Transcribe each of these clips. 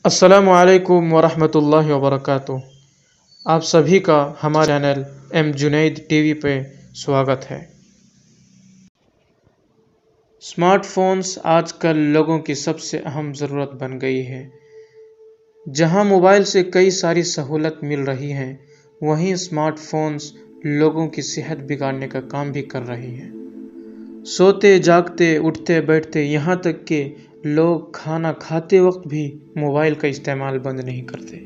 السلام علیکم ورحمۃ اللہ وبرکاتہ۔ آپ سبھی کا ہمارے channel M Junaid TV پہ سواگت ہے۔ اسمارٹ فونز آج کل لوگوں کی سب سے اہم ضرورت بن گئی ہے۔ جہاں موبائل سے کئی ساری سہولت مل رہی ہیں، وہیں اسمارٹ فونز لوگوں کی صحت بگاڑنے کا کام بھی کر رہی ہیں۔ سوتے جاگتے اٹھتے بیٹھتے یہاں تک کہ لوگ کھانا کھاتے وقت بھی موبائل کا استعمال بند نہیں کرتے۔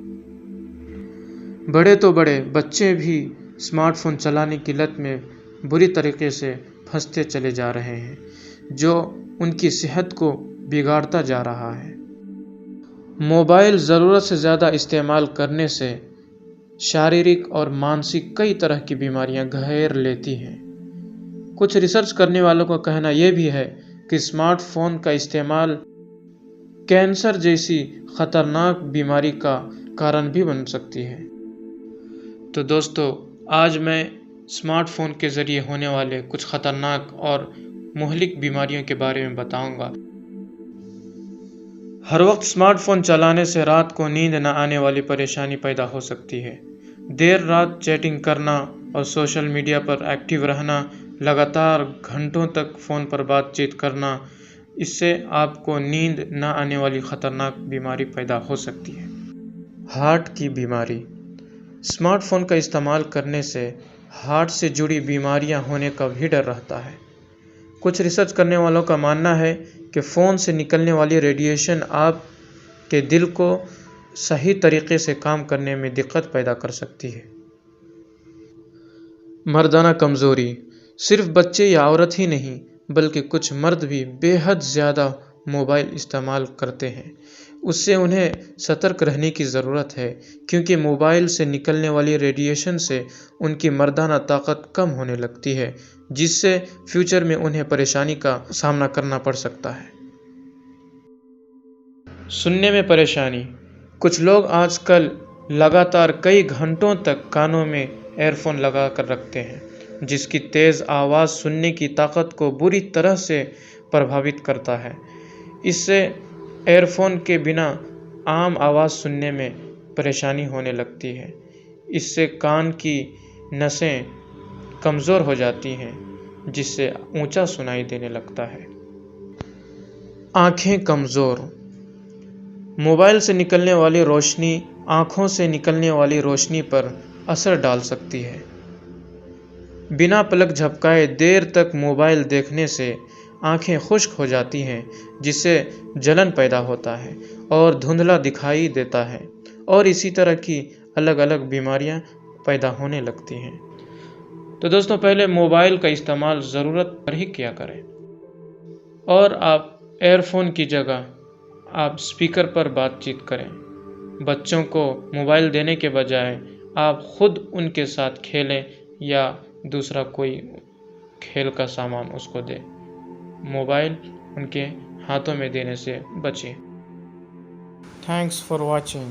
بڑے تو بڑے بچے بھی اسمارٹ فون چلانے کی لت میں بری طریقے سے پھنستے چلے جا رہے ہیں، جو ان کی صحت کو بگاڑتا جا رہا ہے۔ موبائل ضرورت سے زیادہ استعمال کرنے سے شاریرک اور مانسک کئی طرح کی بیماریاں گھیر لیتی ہیں۔ کچھ ریسرچ کرنے والوں کا کہنا یہ بھی ہے کہ اسمارٹ فون کا استعمال کینسر جیسی خطرناک بیماری کا کارن بھی بن سکتی ہے۔ تو دوستو، آج میں اسمارٹ فون کے ذریعے ہونے والے کچھ خطرناک اور مہلک بیماریوں کے بارے میں بتاؤں گا۔ ہر وقت اسمارٹ فون چلانے سے رات کو نیند نہ آنے والی پریشانی پیدا ہو سکتی ہے۔ دیر رات چیٹنگ کرنا اور سوشل میڈیا پر ایکٹیو رہنا، لگاتار گھنٹوں تک فون پر بات چیت کرنا، اس سے آپ کو نیند نہ آنے والی خطرناک بیماری پیدا ہو سکتی ہے۔ ہارٹ کی بیماری۔ اسمارٹ فون کا استعمال کرنے سے ہارٹ سے جڑی بیماریاں ہونے کا بھی ڈر رہتا ہے۔ کچھ ریسرچ کرنے والوں کا ماننا ہے کہ فون سے نکلنے والی ریڈیشن آپ کے دل کو صحیح طریقے سے کام کرنے میں دقت پیدا کر سکتی ہے۔ مردانہ کمزوری۔ صرف بچے یا عورت ہی نہیں بلکہ کچھ مرد بھی بے حد زیادہ موبائل استعمال کرتے ہیں۔ اس سے انہیں سترک رہنے کی ضرورت ہے، کیونکہ موبائل سے نکلنے والی ریڈیشن سے ان کی مردانہ طاقت کم ہونے لگتی ہے، جس سے فیوچر میں انہیں پریشانی کا سامنا کرنا پڑ سکتا ہے۔ سننے میں پریشانی۔ کچھ لوگ آج کل لگاتار کئی گھنٹوں تک کانوں میں ایئر فون لگا کر رکھتے ہیں، جس کی تیز آواز سننے کی طاقت کو بری طرح سے پربھاوت کرتا ہے۔ اس سے ایئر فون کے بنا عام آواز سننے میں پریشانی ہونے لگتی ہے۔ اس سے کان کی نسیں کمزور ہو جاتی ہیں، جس سے اونچا سنائی دینے لگتا ہے۔ آنکھیں کمزور۔ موبائل سے نکلنے والی روشنی آنکھوں سے نکلنے والی روشنی پر اثر ڈال سکتی ہے۔ بنا پلک جھپکائے دیر تک موبائل دیکھنے سے آنکھیں خشک ہو جاتی ہیں، جس سے جلن پیدا ہوتا ہے اور دھندلا دکھائی دیتا ہے، اور اسی طرح کی الگ الگ بیماریاں پیدا ہونے لگتی ہیں۔ تو دوستوں، پہلے موبائل کا استعمال ضرورت پر ہی کیا کریں، اور آپ ایئر فون کی جگہ آپ اسپیکر پر بات چیت کریں۔ بچوں کو موبائل دینے کے بجائے آپ خود ان کے ساتھ کھیلیں یا دوسرا کوئی کھیل کا سامان اس کو دیں۔ موبائل ان کے ہاتھوں میں دینے سے بچیں۔ Thanks for watching.